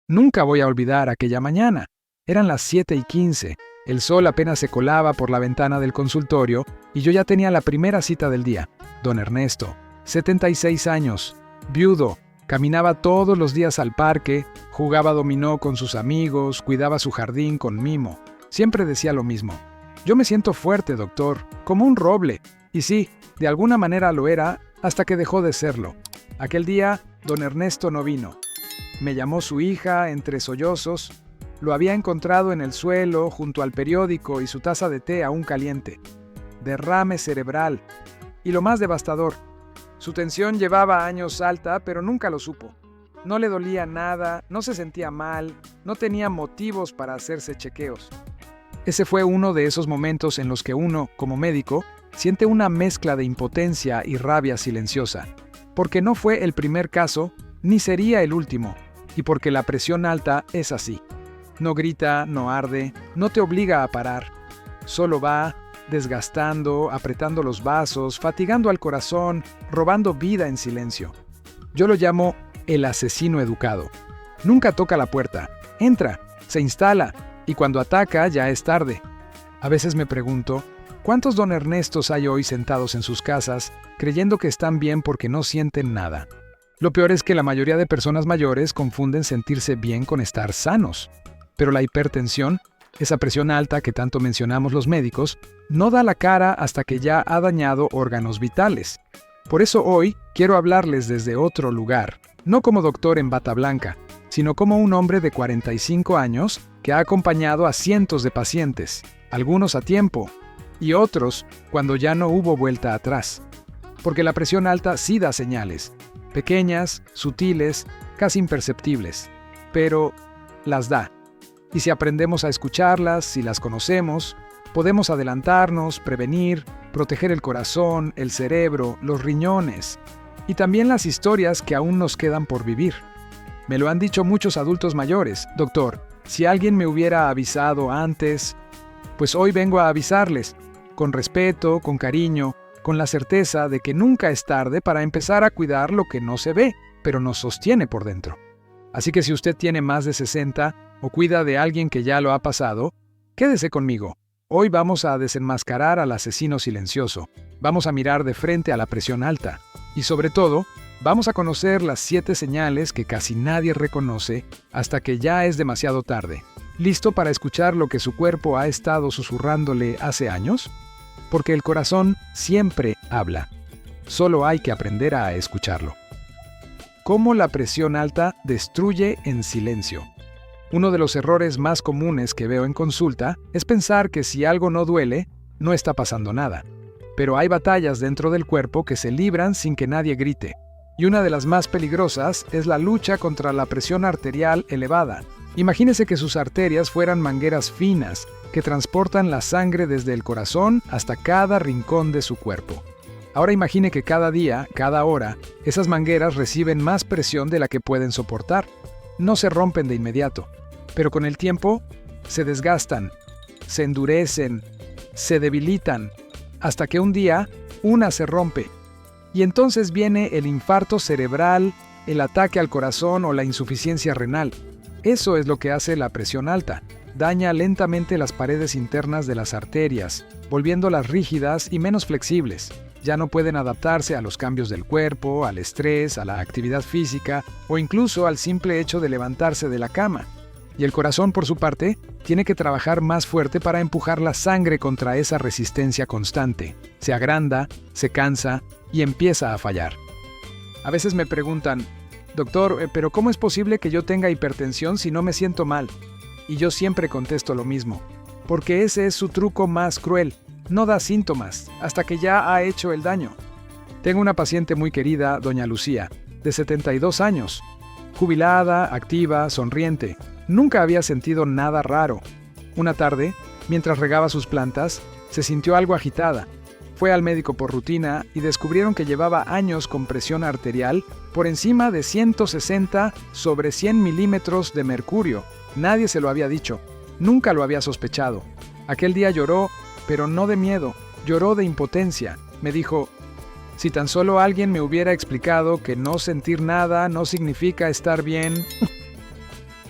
Nunca voy a olvidar aquella mañana. Eran las 7:15. El sol apenas se colaba por la ventana del consultorio y yo ya tenía la primera cita del día. Don Ernesto, 76 años, viudo, caminaba todos los días al parque, jugaba dominó con sus amigos, cuidaba su jardín con mimo. Siempre decía lo mismo. Yo me siento fuerte, doctor, como un roble. Y sí, de alguna manera lo era hasta que dejó de serlo. Aquel día, don Ernesto no vino. Me llamó su hija entre sollozos. Lo había encontrado en el suelo, junto al periódico y su taza de té aún caliente. Derrame cerebral. Y lo más devastador, su tensión llevaba años alta, pero nunca lo supo. No le dolía nada, no se sentía mal, no tenía motivos para hacerse chequeos. Ese fue uno de esos momentos en los que uno, como médico, siente una mezcla de impotencia y rabia silenciosa, porque no fue el primer caso, ni sería el último, y porque la presión alta es así. No grita, no arde, no te obliga a parar. Solo va, desgastando, apretando los vasos, fatigando al corazón, robando vida en silencio. Yo lo llamo el asesino educado. Nunca toca la puerta, entra, se instala, y cuando ataca ya es tarde. A veces me pregunto, ¿cuántos don Ernestos hay hoy sentados en sus casas, creyendo que están bien porque no sienten nada? Lo peor es que la mayoría de personas mayores confunden sentirse bien con estar sanos. Pero la hipertensión, esa presión alta que tanto mencionamos los médicos, no da la cara hasta que ya ha dañado órganos vitales. Por eso hoy quiero hablarles desde otro lugar, no como doctor en bata blanca, sino como un hombre de 45 años que ha acompañado a cientos de pacientes, algunos a tiempo, y otros cuando ya no hubo vuelta atrás. Porque la presión alta sí da señales, pequeñas, sutiles, casi imperceptibles, pero las da. Y si aprendemos a escucharlas, si las conocemos, podemos adelantarnos, prevenir, proteger el corazón, el cerebro, los riñones y también las historias que aún nos quedan por vivir. Me lo han dicho muchos adultos mayores, doctor, si alguien me hubiera avisado antes, pues hoy vengo a avisarles, con respeto, con cariño, con la certeza de que nunca es tarde para empezar a cuidar lo que no se ve, pero nos sostiene por dentro. Así que si usted tiene más de 60 o cuida de alguien que ya lo ha pasado, quédese conmigo. Hoy vamos a desenmascarar al asesino silencioso, vamos a mirar de frente a la presión alta y sobre todo, vamos a conocer las 7 señales que casi nadie reconoce hasta que ya es demasiado tarde. ¿Listo para escuchar lo que su cuerpo ha estado susurrándole hace años? Porque el corazón siempre habla. Solo hay que aprender a escucharlo. ¿Cómo la presión alta destruye en silencio? Uno de los errores más comunes que veo en consulta es pensar que si algo no duele, no está pasando nada. Pero hay batallas dentro del cuerpo que se libran sin que nadie grite. Y una de las más peligrosas es la lucha contra la presión arterial elevada. Imagínese que sus arterias fueran mangueras finas que transportan la sangre desde el corazón hasta cada rincón de su cuerpo. Ahora imagine que cada día, cada hora, esas mangueras reciben más presión de la que pueden soportar. No se rompen de inmediato, pero con el tiempo se desgastan, se endurecen, se debilitan, hasta que un día una se rompe. Y entonces viene el infarto cerebral, el ataque al corazón o la insuficiencia renal. Eso es lo que hace la presión alta. Daña lentamente las paredes internas de las arterias, volviéndolas rígidas y menos flexibles. Ya no pueden adaptarse a los cambios del cuerpo, al estrés, a la actividad física o incluso al simple hecho de levantarse de la cama. Y el corazón, por su parte, tiene que trabajar más fuerte para empujar la sangre contra esa resistencia constante. Se agranda, se cansa y empieza a fallar. A veces me preguntan, doctor, ¿pero cómo es posible que yo tenga hipertensión si no me siento mal? Y yo siempre contesto lo mismo, porque ese es su truco más cruel. No da síntomas hasta que ya ha hecho el daño. Tengo una paciente muy querida, doña Lucía, de 72 años. Jubilada, activa, sonriente. Nunca había sentido nada raro. Una tarde, mientras regaba sus plantas, se sintió algo agitada. Fue al médico por rutina y descubrieron que llevaba años con presión arterial por encima de 160 sobre 100 milímetros de mercurio. Nadie se lo había dicho. Nunca lo había sospechado. Aquel día lloró, pero no de miedo, lloró de impotencia. Me dijo, si tan solo alguien me hubiera explicado que no sentir nada no significa estar bien.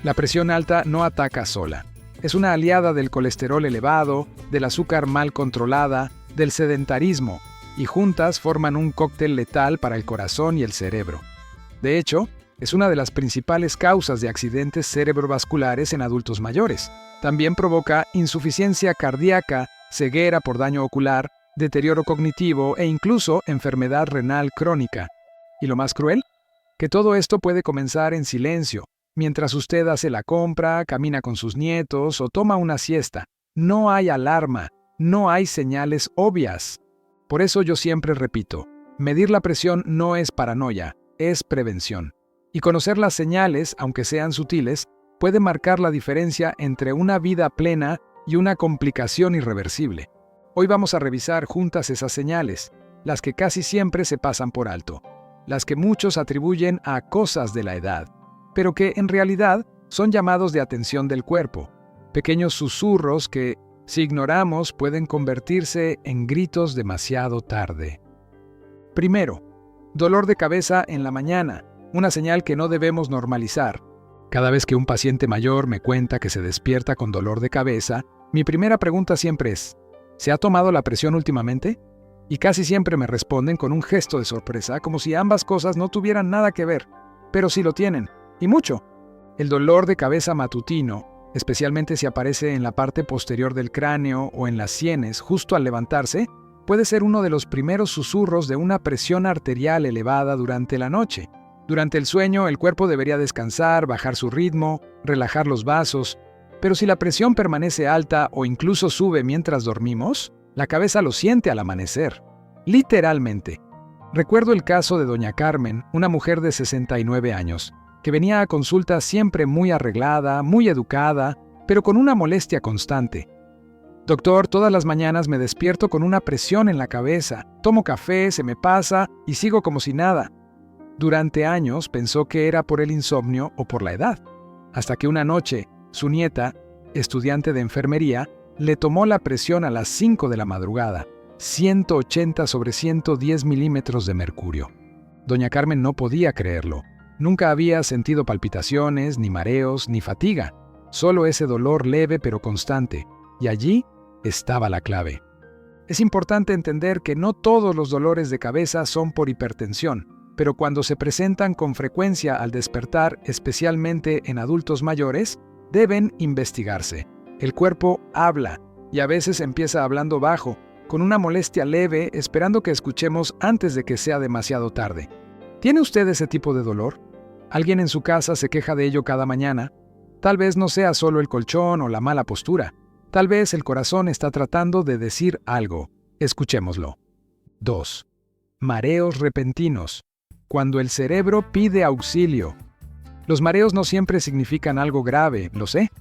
La presión alta no ataca sola. Es una aliada del colesterol elevado, del azúcar mal controlada, del sedentarismo, y juntas forman un cóctel letal para el corazón y el cerebro. De hecho, es una de las principales causas de accidentes cerebrovasculares en adultos mayores. También provoca insuficiencia cardíaca, ceguera por daño ocular, deterioro cognitivo e incluso enfermedad renal crónica. ¿Y lo más cruel? Que todo esto puede comenzar en silencio, mientras usted hace la compra, camina con sus nietos o toma una siesta. No hay alarma, no hay señales obvias. Por eso yo siempre repito, medir la presión no es paranoia, es prevención. Y conocer las señales, aunque sean sutiles, puede marcar la diferencia entre una vida plena y una complicación irreversible. Hoy vamos a revisar juntas esas señales, las que casi siempre se pasan por alto, las que muchos atribuyen a cosas de la edad, pero que en realidad son llamados de atención del cuerpo, pequeños susurros que, si ignoramos, pueden convertirse en gritos demasiado tarde. Primero, dolor de cabeza en la mañana, una señal que no debemos normalizar. Cada vez que un paciente mayor me cuenta que se despierta con dolor de cabeza, mi primera pregunta siempre es, ¿se ha tomado la presión últimamente? Y casi siempre me responden con un gesto de sorpresa, como si ambas cosas no tuvieran nada que ver, pero sí lo tienen, y mucho. El dolor de cabeza matutino, especialmente si aparece en la parte posterior del cráneo o en las sienes justo al levantarse, puede ser uno de los primeros susurros de una presión arterial elevada durante la noche. Durante el sueño, el cuerpo debería descansar, bajar su ritmo, relajar los vasos, pero si la presión permanece alta o incluso sube mientras dormimos, la cabeza lo siente al amanecer. Literalmente. Recuerdo el caso de doña Carmen, una mujer de 69 años, que venía a consulta siempre muy arreglada, muy educada, pero con una molestia constante. Doctor, todas las mañanas me despierto con una presión en la cabeza, tomo café, se me pasa y sigo como si nada. Durante años pensó que era por el insomnio o por la edad, hasta que una noche, su nieta, estudiante de enfermería, le tomó la presión a las 5 de la madrugada, 180/110 milímetros de mercurio. Doña Carmen no podía creerlo. Nunca había sentido palpitaciones, ni mareos, ni fatiga, solo ese dolor leve pero constante, y allí estaba la clave. Es importante entender que no todos los dolores de cabeza son por hipertensión, pero cuando se presentan con frecuencia al despertar, especialmente en adultos mayores, deben investigarse. El cuerpo habla, y a veces empieza hablando bajo, con una molestia leve, esperando que escuchemos antes de que sea demasiado tarde. ¿Tiene usted ese tipo de dolor? ¿Alguien en su casa se queja de ello cada mañana? Tal vez no sea solo el colchón o la mala postura. Tal vez el corazón está tratando de decir algo. Escuchémoslo. 2. Mareos repentinos. Cuando el cerebro pide auxilio. Los mareos no siempre significan algo grave, lo sé.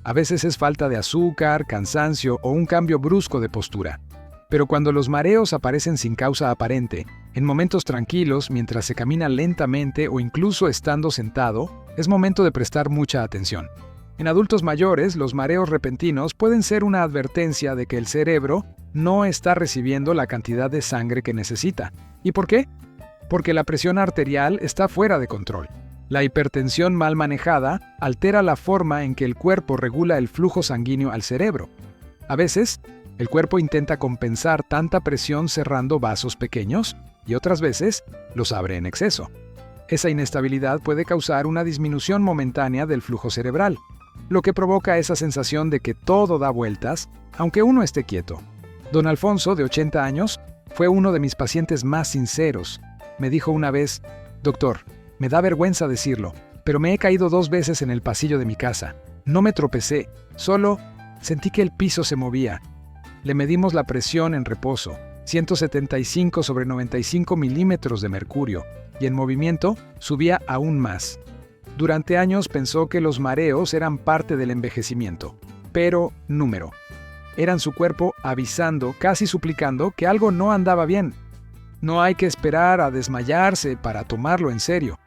A veces es falta de azúcar, cansancio o un cambio brusco de postura. Pero cuando los mareos aparecen sin causa aparente, en momentos tranquilos, mientras se camina lentamente o incluso estando sentado, es momento de prestar mucha atención. En adultos mayores, los mareos repentinos pueden ser una advertencia de que el cerebro no está recibiendo la cantidad de sangre que necesita. ¿Y por qué? Porque la presión arterial está fuera de control. La hipertensión mal manejada altera la forma en que el cuerpo regula el flujo sanguíneo al cerebro. A veces, el cuerpo intenta compensar tanta presión cerrando vasos pequeños y otras veces los abre en exceso. Esa inestabilidad puede causar una disminución momentánea del flujo cerebral, lo que provoca esa sensación de que todo da vueltas, aunque uno esté quieto. Don Alfonso, de 80 años, fue uno de mis pacientes más sinceros. Me dijo una vez, «Doctor, me da vergüenza decirlo, pero me he caído 2 veces en el pasillo de mi casa. No me tropecé, solo sentí que el piso se movía». Le medimos la presión en reposo, 175/95 milímetros de mercurio, y en movimiento subía aún más. Durante años pensó que los mareos eran parte del envejecimiento, pero número. Eran su cuerpo avisando, casi suplicando, que algo no andaba bien. No hay que esperar a desmayarse para tomarlo en serio.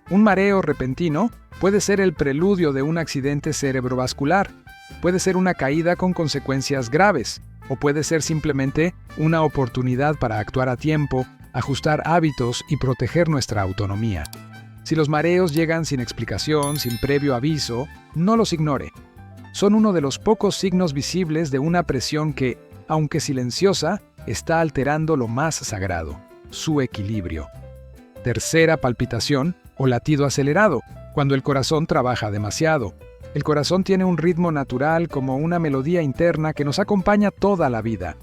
Un mareo repentino puede ser el preludio de un accidente cerebrovascular, puede ser una caída con consecuencias graves, o puede ser simplemente una oportunidad para actuar a tiempo, ajustar hábitos y proteger nuestra autonomía. Si los mareos llegan sin explicación, sin previo aviso, no los ignore. Son uno de los pocos signos visibles de una presión que, aunque silenciosa, está alterando lo más sagrado, su equilibrio. Tercera palpitación o latido acelerado, cuando el corazón trabaja demasiado. El corazón tiene un ritmo natural como una melodía interna que nos acompaña toda la vida.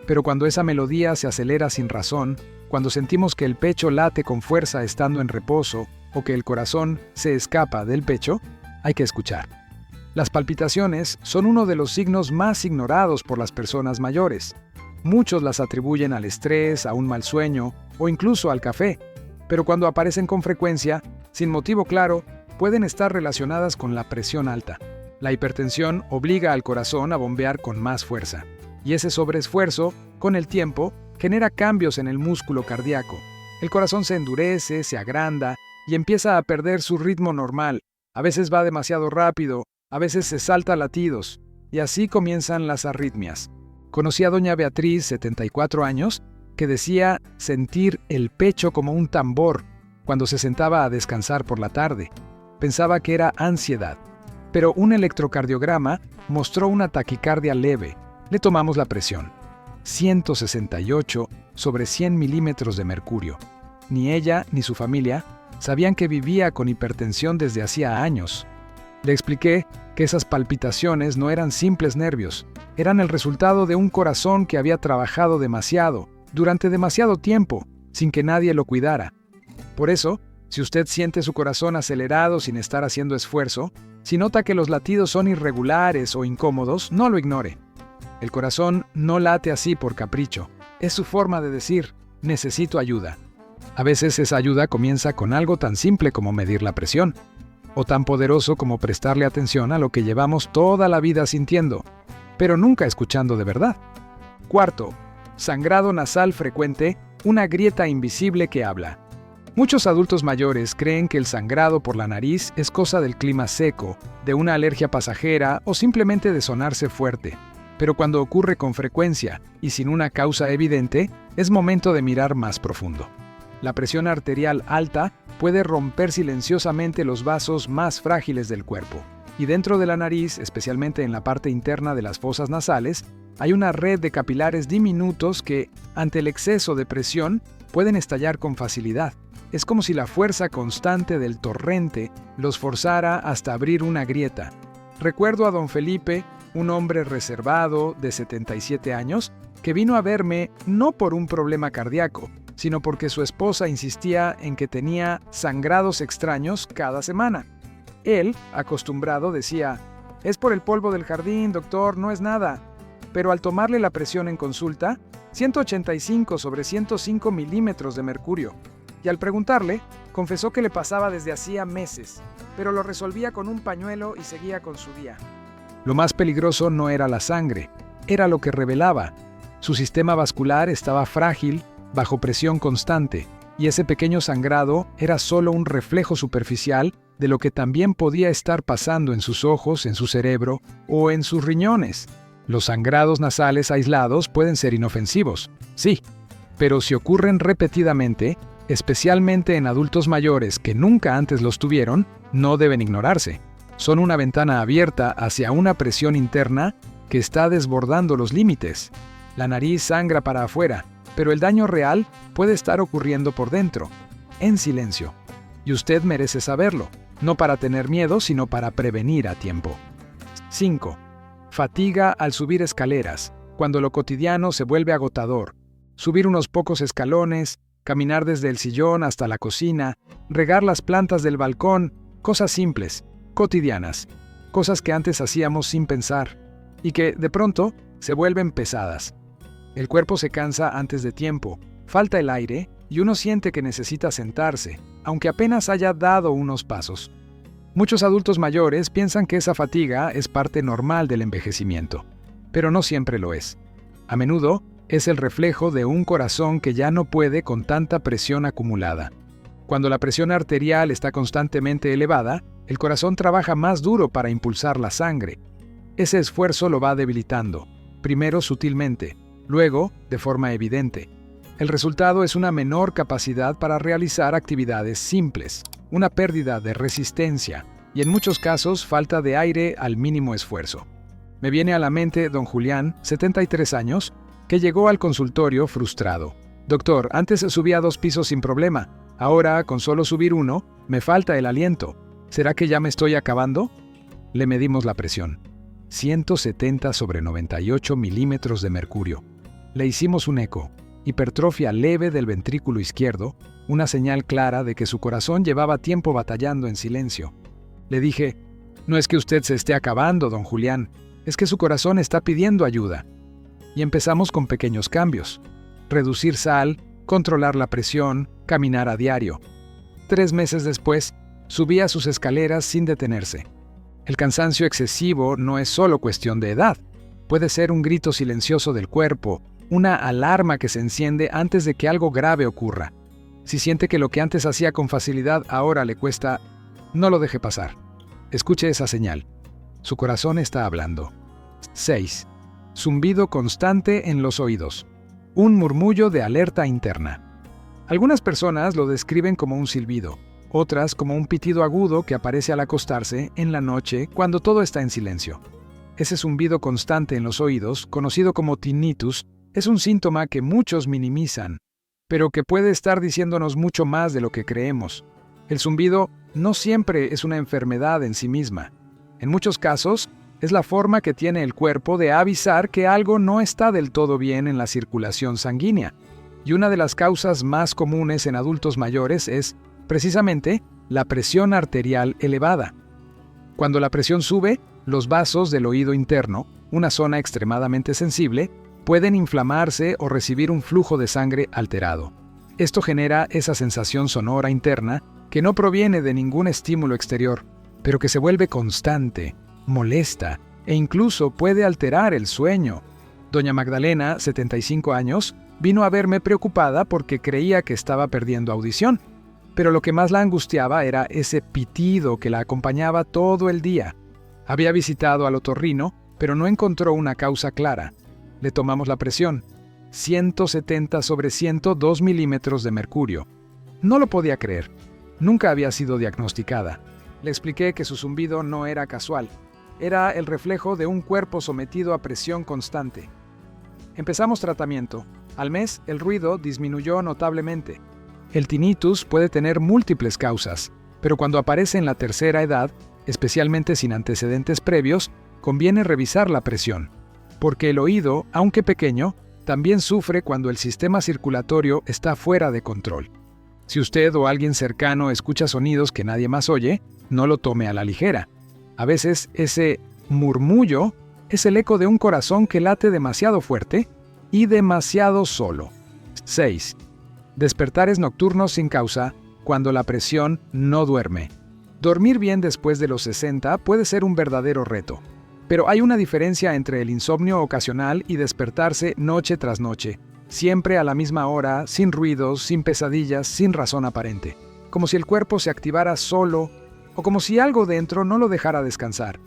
Pero cuando esa melodía se acelera sin razón, cuando sentimos que el pecho late con fuerza estando en reposo o que el corazón se escapa del pecho, hay que escuchar. Las palpitaciones son uno de los signos más ignorados por las personas mayores. Muchos las atribuyen al estrés, a un mal sueño o incluso al café, pero cuando aparecen con frecuencia, sin motivo claro, pueden estar relacionadas con la presión alta. La hipertensión obliga al corazón a bombear con más fuerza, y ese sobreesfuerzo, con el tiempo, genera cambios en el músculo cardíaco. El corazón se endurece, se agranda y empieza a perder su ritmo normal. A veces va demasiado rápido, a veces se salta latidos, y así comienzan las arritmias. Conocí a doña Beatriz, 74 años, que decía sentir el pecho como un tambor cuando se sentaba a descansar por la tarde. Pensaba que era ansiedad, pero un electrocardiograma mostró una taquicardia leve. Le tomamos la presión. 168 sobre 100 milímetros de mercurio. Ni ella ni su familia sabían que vivía con hipertensión desde hacía años. Le expliqué que esas palpitaciones no eran simples nervios, eran el resultado de un corazón que había trabajado demasiado, durante demasiado tiempo, sin que nadie lo cuidara. Por eso, si usted siente su corazón acelerado sin estar haciendo esfuerzo, si nota que los latidos son irregulares o incómodos, no lo ignore. El corazón no late así por capricho, es su forma de decir, necesito ayuda. A veces esa ayuda comienza con algo tan simple como medir la presión, o tan poderoso como prestarle atención a lo que llevamos toda la vida sintiendo, pero nunca escuchando de verdad. Cuarto, sangrado nasal frecuente, una grieta invisible que habla. Muchos adultos mayores creen que el sangrado por la nariz es cosa del clima seco, de una alergia pasajera o simplemente de sonarse fuerte. Pero cuando ocurre con frecuencia y sin una causa evidente, es momento de mirar más profundo. La presión arterial alta puede romper silenciosamente los vasos más frágiles del cuerpo. Y dentro de la nariz, especialmente en la parte interna de las fosas nasales, hay una red de capilares diminutos que, ante el exceso de presión, pueden estallar con facilidad. Es como si la fuerza constante del torrente los forzara hasta abrir una grieta. Recuerdo a don Felipe, un hombre reservado de 77 años, que vino a verme no por un problema cardíaco, sino porque su esposa insistía en que tenía sangrados extraños cada semana. Él, acostumbrado, decía, «Es por el polvo del jardín, doctor, no es nada». Pero al tomarle la presión en consulta, 185 sobre 105 milímetros de mercurio. Y al preguntarle, confesó que le pasaba desde hacía meses, pero lo resolvía con un pañuelo y seguía con su día. Lo más peligroso no era la sangre, era lo que revelaba. Su sistema vascular estaba frágil, bajo presión constante, y ese pequeño sangrado era solo un reflejo superficial de lo que también podía estar pasando en sus ojos, en su cerebro o en sus riñones. Los sangrados nasales aislados pueden ser inofensivos, sí, pero si ocurren repetidamente, especialmente en adultos mayores que nunca antes los tuvieron, no deben ignorarse. Son una ventana abierta hacia una presión interna que está desbordando los límites. La nariz sangra para afuera, pero el daño real puede estar ocurriendo por dentro, en silencio. Y usted merece saberlo, no para tener miedo, sino para prevenir a tiempo. 5. Fatiga al subir escaleras, cuando lo cotidiano se vuelve agotador. Subir unos pocos escalones, caminar desde el sillón hasta la cocina, regar las plantas del balcón, cosas simples, cotidianas, cosas que antes hacíamos sin pensar, y que, de pronto, se vuelven pesadas. El cuerpo se cansa antes de tiempo, falta el aire y uno siente que necesita sentarse, aunque apenas haya dado unos pasos. Muchos adultos mayores piensan que esa fatiga es parte normal del envejecimiento, pero no siempre lo es. A menudo es el reflejo de un corazón que ya no puede con tanta presión acumulada. Cuando la presión arterial está constantemente elevada, el corazón trabaja más duro para impulsar la sangre. Ese esfuerzo lo va debilitando, primero sutilmente, luego de forma evidente. El resultado es una menor capacidad para realizar actividades simples. una pérdida de resistencia y en muchos casos falta de aire al mínimo esfuerzo. Me viene a la mente don Julián, 73 años, que llegó al consultorio frustrado. Doctor, antes subía 2 pisos sin problema. Ahora, con solo subir 1, me falta el aliento. ¿Será que ya me estoy acabando? Le medimos la presión. 170/98 milímetros de mercurio. Le hicimos un eco. Hipertrofia leve del ventrículo izquierdo, una señal clara de que su corazón llevaba tiempo batallando en silencio. Le dije, no es que usted se esté acabando, don Julián, es que su corazón está pidiendo ayuda. Y empezamos con pequeños cambios. Reducir sal, controlar la presión, caminar a diario. 3 meses después, subía sus escaleras sin detenerse. El cansancio excesivo no es solo cuestión de edad. Puede ser un grito silencioso del cuerpo, una alarma que se enciende antes de que algo grave ocurra. Si siente que lo que antes hacía con facilidad ahora le cuesta, no lo deje pasar. Escuche esa señal. Su corazón está hablando. 6. Zumbido constante en los oídos. Un murmullo de alerta interna. Algunas personas lo describen como un silbido, otras como un pitido agudo que aparece al acostarse en la noche cuando todo está en silencio. Ese zumbido constante en los oídos, conocido como tinnitus, es un síntoma que muchos minimizan, pero que puede estar diciéndonos mucho más de lo que creemos. El zumbido no siempre es una enfermedad en sí misma. En muchos casos, es la forma que tiene el cuerpo de avisar que algo no está del todo bien en la circulación sanguínea. Y una de las causas más comunes en adultos mayores es, precisamente, la presión arterial elevada. Cuando la presión sube, los vasos del oído interno, una zona extremadamente sensible, pueden inflamarse o recibir un flujo de sangre alterado. Esto genera esa sensación sonora interna que no proviene de ningún estímulo exterior, pero que se vuelve constante, molesta e incluso puede alterar el sueño. Doña Magdalena, 75 años, vino a verme preocupada porque creía que estaba perdiendo audición, pero lo que más la angustiaba era ese pitido que la acompañaba todo el día. Había visitado al otorrino, pero no encontró una causa clara. Le tomamos la presión, 170/102 milímetros de mercurio. No lo podía creer. Nunca había sido diagnosticada. Le expliqué que su zumbido no era casual. Era el reflejo de un cuerpo sometido a presión constante. Empezamos tratamiento. Al mes, el ruido disminuyó notablemente. El tinnitus puede tener múltiples causas, pero cuando aparece en la tercera edad, especialmente sin antecedentes previos, conviene revisar la presión, porque el oído, aunque pequeño, también sufre cuando el sistema circulatorio está fuera de control. Si usted o alguien cercano escucha sonidos que nadie más oye, no lo tome a la ligera. A veces ese murmullo es el eco de un corazón que late demasiado fuerte y demasiado solo. 6. Despertares nocturnos sin causa cuando la presión no duerme. Dormir bien después de los 60 puede ser un verdadero reto, pero hay una diferencia entre el insomnio ocasional y despertarse noche tras noche, siempre a la misma hora, sin ruidos, sin pesadillas, sin razón aparente, como si el cuerpo se activara solo o como si algo dentro no lo dejara descansar.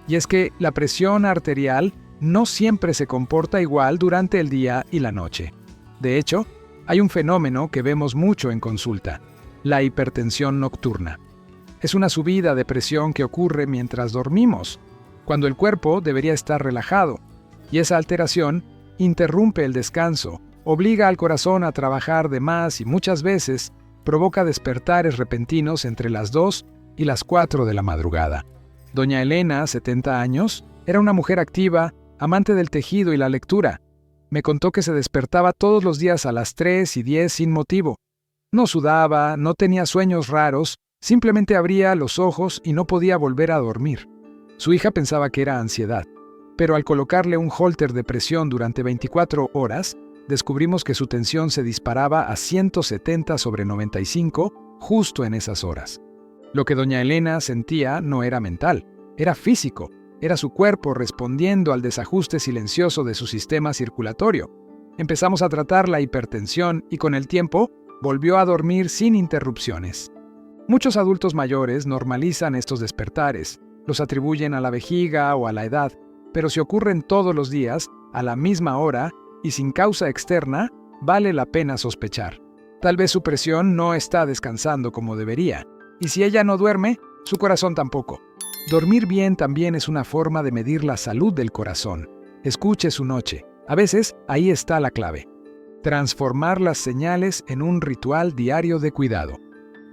Y es que la presión arterial no siempre se comporta igual durante el día y la noche. De hecho, hay un fenómeno que vemos mucho en consulta, la hipertensión nocturna. Es una subida de presión que ocurre mientras dormimos, cuando el cuerpo debería estar relajado, y esa alteración interrumpe el descanso, obliga al corazón a trabajar de más y muchas veces provoca despertares repentinos entre las 2 y las 4 de la madrugada. Doña Elena, 70 años, era una mujer activa, amante del tejido y la lectura. Me contó que se despertaba todos los días a las 3:10 sin motivo. No sudaba, no tenía sueños raros, simplemente abría los ojos y no podía volver a dormir. Su hija pensaba que era ansiedad, pero al colocarle un holter de presión durante 24 horas, descubrimos que su tensión se disparaba a 170/95 justo en esas horas. Lo que doña Elena sentía no era mental, era físico, era su cuerpo respondiendo al desajuste silencioso de su sistema circulatorio. Empezamos a tratar la hipertensión y con el tiempo volvió a dormir sin interrupciones. Muchos adultos mayores normalizan estos despertares, los atribuyen a la vejiga o a la edad, pero si ocurren todos los días, a la misma hora y sin causa externa, vale la pena sospechar. Tal vez su presión no está descansando como debería. Y si ella no duerme, su corazón tampoco. Dormir bien también es una forma de medir la salud del corazón. Escuche su noche. A veces, ahí está la clave. Transformar las señales en un ritual diario de cuidado.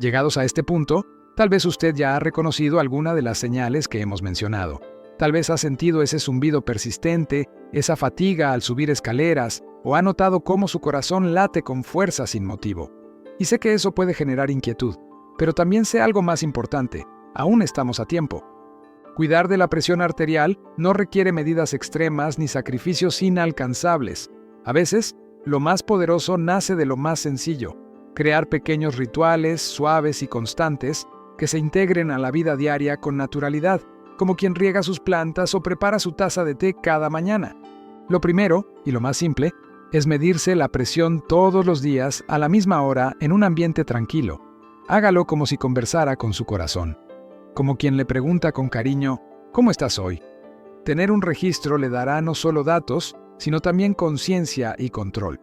Llegados a este punto, tal vez usted ya ha reconocido alguna de las señales que hemos mencionado. Tal vez ha sentido ese zumbido persistente, esa fatiga al subir escaleras, o ha notado cómo su corazón late con fuerza sin motivo. Y sé que eso puede generar inquietud, pero también sé algo más importante. Aún estamos a tiempo. Cuidar de la presión arterial no requiere medidas extremas ni sacrificios inalcanzables. A veces, lo más poderoso nace de lo más sencillo: crear pequeños rituales suaves y constantes que se integren a la vida diaria con naturalidad, como quien riega sus plantas o prepara su taza de té cada mañana. Lo primero, y lo más simple, es medirse la presión todos los días a la misma hora en un ambiente tranquilo. Hágalo como si conversara con su corazón, como quien le pregunta con cariño: ¿cómo estás hoy? Tener un registro le dará no solo datos, sino también conciencia y control.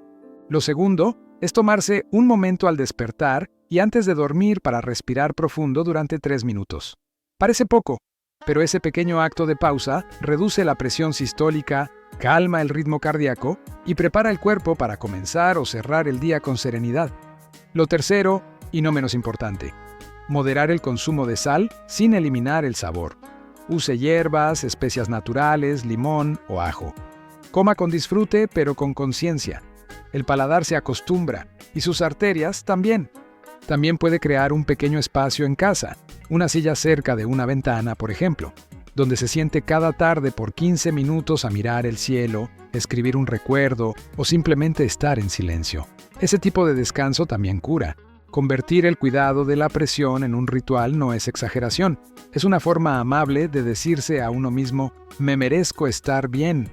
Lo segundo es tomarse un momento al despertar y antes de dormir para respirar profundo durante 3 minutos. Parece poco, pero ese pequeño acto de pausa reduce la presión sistólica, calma el ritmo cardíaco y prepara el cuerpo para comenzar o cerrar el día con serenidad. Lo tercero, y no menos importante, moderar el consumo de sal sin eliminar el sabor. Use hierbas, especias naturales, limón o ajo. Coma con disfrute, pero con conciencia. El paladar se acostumbra, y sus arterias también. También puede crear un pequeño espacio en casa, una silla cerca de una ventana, por ejemplo, donde se siente cada tarde por 15 minutos a mirar el cielo, escribir un recuerdo o simplemente estar en silencio. Ese tipo de descanso también cura. Convertir el cuidado de la presión en un ritual no es exageración. Es una forma amable de decirse a uno mismo: me merezco estar bien.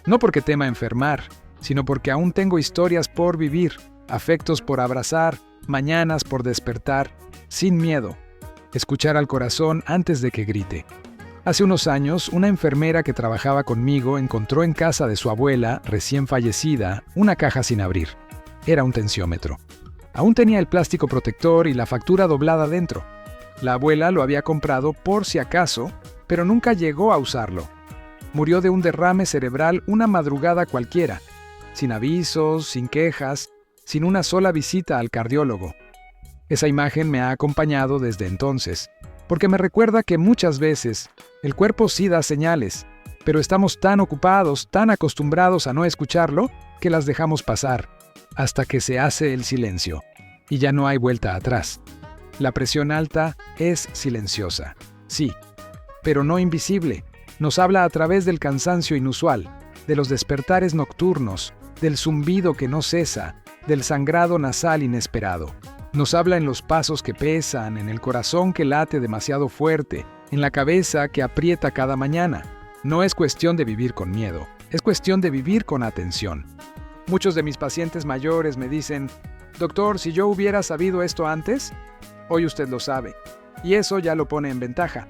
No porque tema enfermar, sino porque aún tengo historias por vivir, afectos por abrazar, mañanas por despertar, sin miedo. Escuchar al corazón antes de que grite. Hace unos años, una enfermera que trabajaba conmigo encontró en casa de su abuela, recién fallecida, una caja sin abrir. Era un tensiómetro. Aún tenía el plástico protector y la factura doblada dentro. La abuela lo había comprado por si acaso, pero nunca llegó a usarlo. Murió de un derrame cerebral una madrugada cualquiera, sin avisos, sin quejas, sin una sola visita al cardiólogo. Esa imagen me ha acompañado desde entonces, porque me recuerda que muchas veces el cuerpo sí da señales, pero estamos tan ocupados, tan acostumbrados a no escucharlo, que las dejamos pasar, hasta que se hace el silencio, y ya no hay vuelta atrás. La presión alta es silenciosa, sí, pero no invisible. Nos habla a través del cansancio inusual, de los despertares nocturnos, del zumbido que no cesa, del sangrado nasal inesperado. Nos habla en los pasos que pesan, en el corazón que late demasiado fuerte, en la cabeza que aprieta cada mañana. No es cuestión de vivir con miedo, es cuestión de vivir con atención. Muchos de mis pacientes mayores me dicen: doctor, si yo hubiera sabido esto antes, hoy usted lo sabe, y eso ya lo pone en ventaja.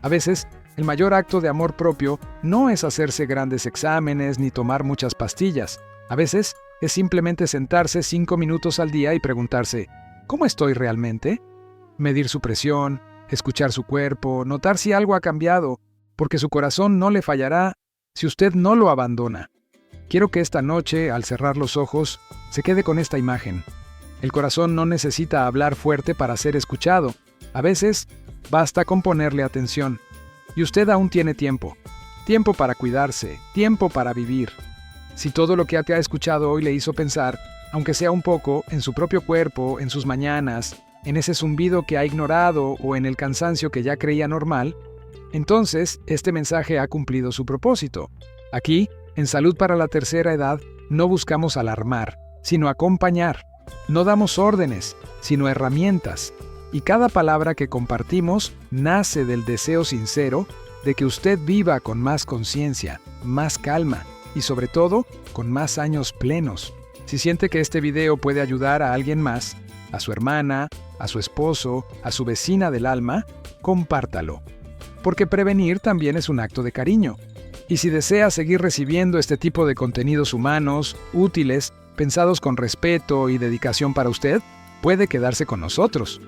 A veces, el mayor acto de amor propio no es hacerse grandes exámenes ni tomar muchas pastillas. A veces, es simplemente sentarse 5 minutos al día y preguntarse: ¿cómo estoy realmente? Medir su presión, escuchar su cuerpo, notar si algo ha cambiado, porque su corazón no le fallará si usted no lo abandona. Quiero que esta noche, al cerrar los ojos, se quede con esta imagen. El corazón no necesita hablar fuerte para ser escuchado. A veces, basta con ponerle atención. Y usted aún tiene tiempo. Tiempo para cuidarse, tiempo para vivir. Si todo lo que te ha escuchado hoy le hizo pensar, aunque sea un poco, en su propio cuerpo, en sus mañanas, en ese zumbido que ha ignorado o en el cansancio que ya creía normal, entonces este mensaje ha cumplido su propósito. Aquí, en Salud para la Tercera Edad, no buscamos alarmar, sino acompañar. No damos órdenes, sino herramientas. Y cada palabra que compartimos nace del deseo sincero de que usted viva con más conciencia, más calma y sobre todo con más años plenos. Si siente que este video puede ayudar a alguien más, a su hermana, a su esposo, a su vecina del alma, compártalo. Porque prevenir también es un acto de cariño. Y si desea seguir recibiendo este tipo de contenidos humanos, útiles, pensados con respeto y dedicación para usted, puede quedarse con nosotros.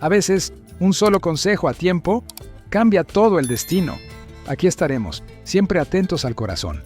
A veces, Un solo consejo a tiempo cambia todo el destino. Aquí estaremos, siempre atentos al corazón.